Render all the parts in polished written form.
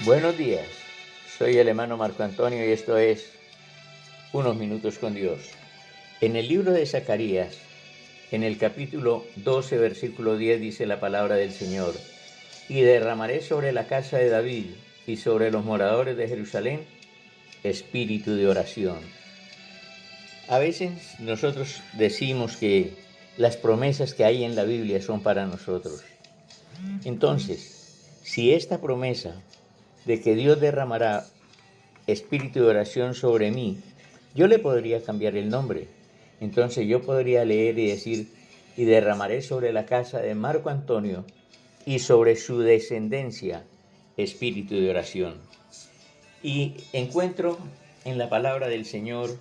Buenos días, soy el hermano Marco Antonio y esto es Unos Minutos con Dios. En el libro de Zacarías, en el capítulo 12, versículo 10, dice la palabra del Señor: y derramaré sobre la casa de David y sobre los moradores de Jerusalén espíritu de oración. A veces nosotros decimos que las promesas que hay en la Biblia son para nosotros. Entonces, si esta promesa de que Dios derramará espíritu de oración sobre mí, yo le podría cambiar el nombre. Entonces yo podría leer y decir: y derramaré sobre la casa de Marco Antonio y sobre su descendencia espíritu de oración. Y encuentro en la palabra del Señor,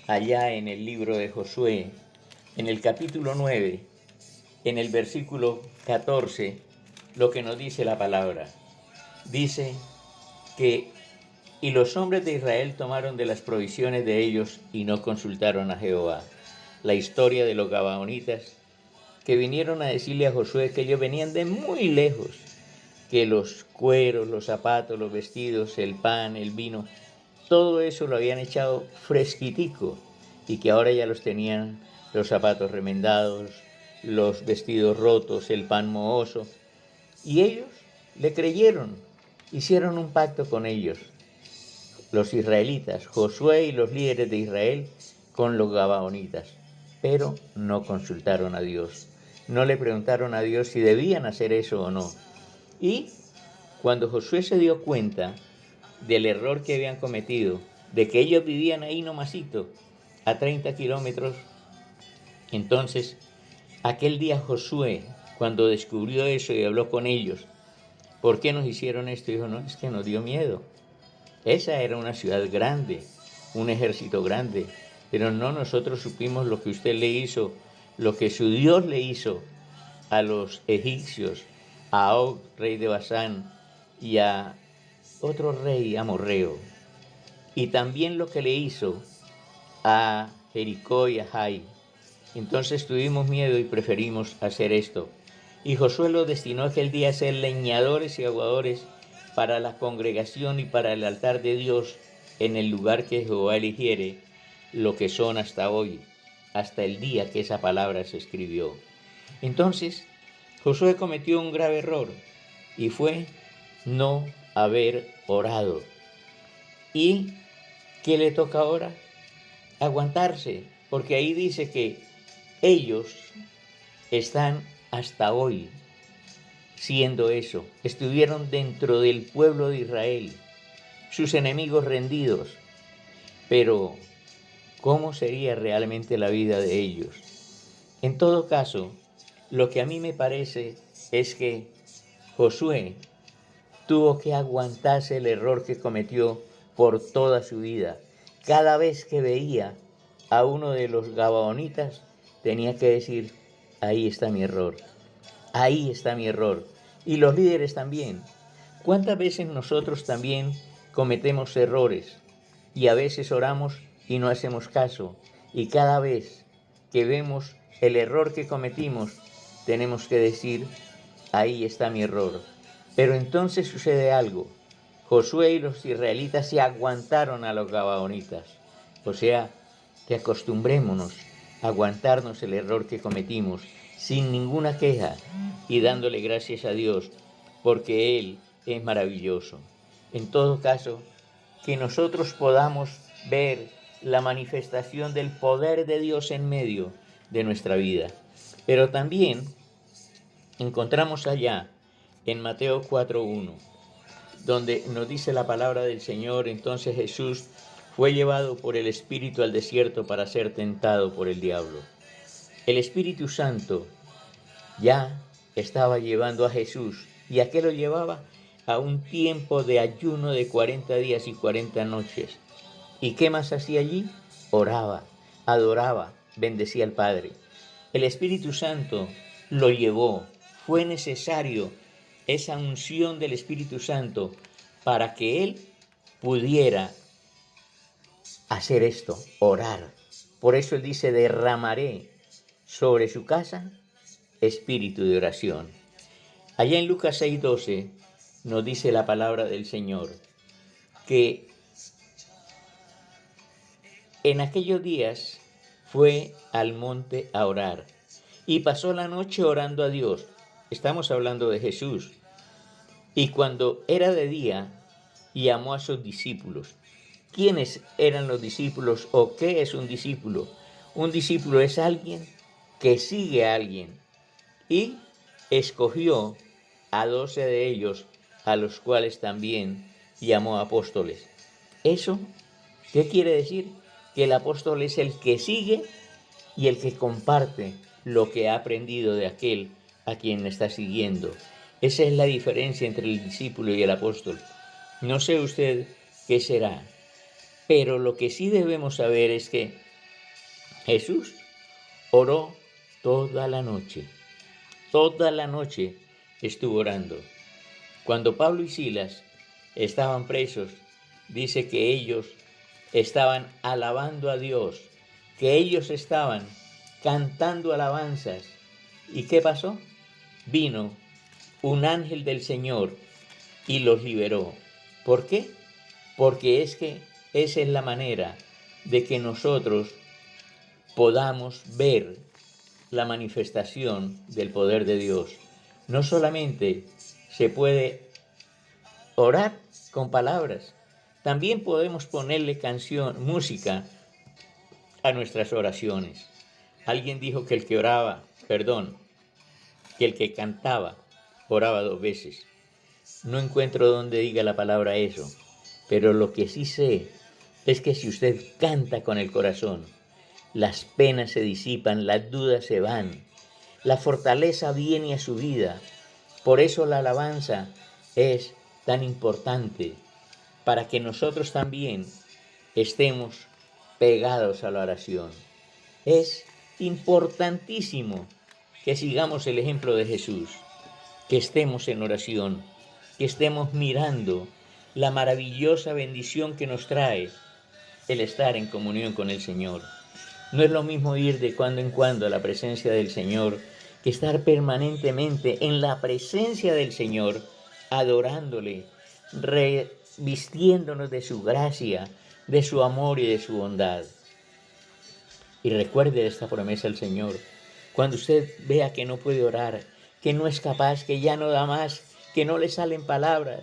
allá en el libro de Josué, en el capítulo 9, en el versículo 14, lo que nos dice la palabra. Dice que: y los hombres de Israel tomaron de las provisiones de ellos y no consultaron a Jehová. La historia de los gabaonitas que vinieron a decirle a Josué que ellos venían de muy lejos, que los cueros, los zapatos, los vestidos, el pan, el vino, todo eso lo habían echado fresquitico y que ahora ya los tenían los zapatos remendados, los vestidos rotos, el pan mohoso. Y ellos le creyeron, hicieron un pacto con ellos, los israelitas, Josué y los líderes de Israel, con los gabaonitas, pero no consultaron a Dios, no le preguntaron a Dios si debían hacer eso o no. Y cuando Josué se dio cuenta del error que habían cometido, de que ellos vivían ahí nomasito, a 30 kilómetros, entonces aquel día Josué, cuando descubrió eso y habló con ellos: ¿por qué nos hicieron esto? Dijo: no, es que nos dio miedo. Esa era una ciudad grande, un ejército grande, pero no, nosotros supimos lo que usted le hizo, lo que su Dios le hizo a los egipcios, a Og, rey de Basán, y a otro rey amorreo, y también lo que le hizo a Jericó y a Jai. Entonces tuvimos miedo y preferimos hacer esto. Y Josué los destinó aquel día a ser leñadores y aguadores para la congregación y para el altar de Dios en el lugar que Jehová eligiere, lo que son hasta hoy, hasta el día que esa palabra se escribió. Entonces Josué cometió un grave error y fue no haber orado. ¿Y qué le toca ahora? Aguantarse, porque ahí dice que ellos están hasta hoy siendo eso, estuvieron dentro del pueblo de Israel, sus enemigos rendidos, pero ¿cómo sería realmente la vida de ellos? En todo caso, lo que a mí me parece es que Josué tuvo que aguantarse el error que cometió por toda su vida. Cada vez que veía a uno de los gabaonitas, tenía que decir: ahí está mi error, ahí está mi error. Y los líderes también. ¿Cuántas veces nosotros también cometemos errores y a veces oramos y no hacemos caso? Y cada vez que vemos el error que cometimos, tenemos que decir: ahí está mi error. Pero entonces sucede algo. Josué y los israelitas se aguantaron a los gabaonitas. O sea, que acostumbrémonos a aguantarnos el error que cometimos sin ninguna queja y dándole gracias a Dios, porque Él es maravilloso. En todo caso, que nosotros podamos ver la manifestación del poder de Dios en medio de nuestra vida. Pero también encontramos allá en Mateo 4:1, donde nos dice la palabra del Señor: entonces Jesús fue llevado por el Espíritu al desierto para ser tentado por el diablo. El Espíritu Santo ya estaba llevando a Jesús. ¿Y a qué lo llevaba? A un tiempo de ayuno de 40 días y 40 noches. ¿Y qué más hacía allí? Oraba, adoraba, bendecía al Padre. El Espíritu Santo lo llevó. Fue necesario esa unción del Espíritu Santo para que Él pudiera hacer esto, orar. Por eso Él dice: derramaré sobre su casa espíritu de oración. Allá en Lucas 6:12 nos dice la palabra del Señor, que en aquellos días fue al monte a orar y pasó la noche orando a Dios. Estamos hablando de Jesús. Y cuando era de día, llamó a sus discípulos. ¿Quiénes eran los discípulos o qué es un discípulo? Un discípulo es alguien que sigue a alguien y escogió a 12 de ellos, a los cuales también llamó apóstoles. ¿Eso qué quiere decir? Que el apóstol es el que sigue y el que comparte lo que ha aprendido de aquel a quien está siguiendo. Esa es la diferencia entre el discípulo y el apóstol. No sé usted qué será, pero lo que sí debemos saber es que Jesús oró toda la noche. Toda la noche estuvo orando. Cuando Pablo y Silas estaban presos, dice que ellos estaban alabando a Dios, que ellos estaban cantando alabanzas. ¿Y qué pasó? Vino un ángel del Señor y los liberó. ¿Por qué? Porque es que esa es la manera de que nosotros podamos ver la manifestación del poder de Dios. No solamente se puede orar con palabras, también podemos ponerle música a nuestras oraciones. Alguien dijo que que el que cantaba oraba 2 veces. No encuentro dónde diga la palabra eso, pero lo que sí sé es que si usted canta con el corazón, las penas se disipan, las dudas se van, la fortaleza viene a su vida. Por eso la alabanza es tan importante, para que nosotros también estemos pegados a la oración. Es importantísimo que sigamos el ejemplo de Jesús, que estemos en oración, que estemos mirando la maravillosa bendición que nos trae el estar en comunión con el Señor. No es lo mismo ir de cuando en cuando a la presencia del Señor que estar permanentemente en la presencia del Señor, adorándole, vistiéndonos de su gracia, de su amor y de su bondad. Y recuerde esta promesa al Señor. Cuando usted vea que no puede orar, que no es capaz, que ya no da más, que no le salen palabras,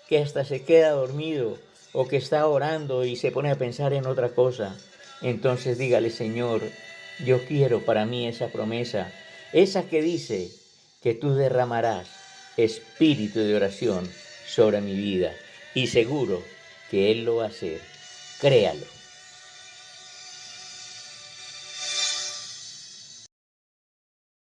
que hasta se queda dormido o que está orando y se pone a pensar en otra cosa, entonces dígale: Señor, yo quiero para mí esa promesa, esa que dice que tú derramarás espíritu de oración sobre mi vida, y seguro que Él lo va a hacer. Créalo.